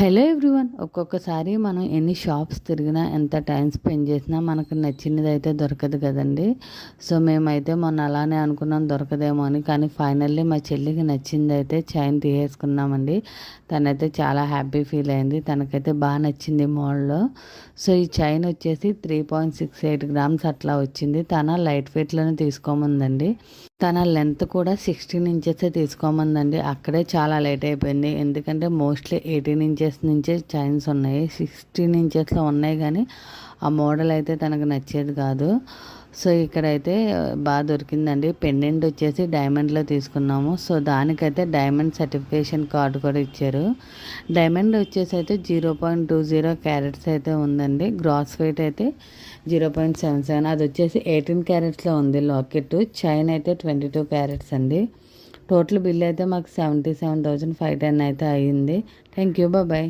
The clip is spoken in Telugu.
Hello everyone. ఒక్కొక్కసారి మనం ఎన్ని షాప్స్ తిరిగినా ఎంత టైం స్పెండ్ చేసినా మనకు నచ్చినది అయితే దొరకదు కదండి. సో మేమైతే మొన్న అలానే అనుకున్నాం దొరకదేమో అని, కానీ ఫైనల్లీ మా చెల్లికి నచ్చింది అయితే చైన్ తీసేసుకున్నామండి. తనైతే చాలా హ్యాపీ ఫీల్ అయింది, తనకైతే బాగా నచ్చింది మోడల్లో. సో ఈ చైన్ వచ్చేసి 3.68 గ్రామ్స్ అట్లా వచ్చింది. తన లైట్ వెయిట్లోనే తీసుకోమందండి. తన లెంత్ కూడా 16 ఇంచెసే తీసుకోమందండి. అక్కడే చాలా లేట్ అయిపోయింది, ఎందుకంటే మోస్ట్లీ 18 ఇంచెస్ నుంచే చైన్స్ ఉన్నాయి. 16 ఇంచెస్లో ఉన్నాయి, కానీ ఆ మోడల్ అయితే తనకు నచ్చేది కాదు. సో ఇక్కడైతే బాగా దొరికిందండి. పెండెంట్ వచ్చేసి డైమండ్లో తీసుకున్నాము. సో దానికైతే డైమండ్ సర్టిఫికేషన్ కార్డు కూడా ఇచ్చారు. డైమండ్ వచ్చేసి అయితే 0.20 క్యారెట్స్ అయితే ఉందండి. గ్రాస్ వెయిట్ అయితే 0.77, అది వచ్చేసి 18 క్యారెట్స్లో ఉంది లాకెట్. చైన్ అయితే 22 క్యారెట్స్ అండి. టోటల్ బిల్ అయితే మాకు 77,510 అయితే అయ్యింది. Thank you, bye.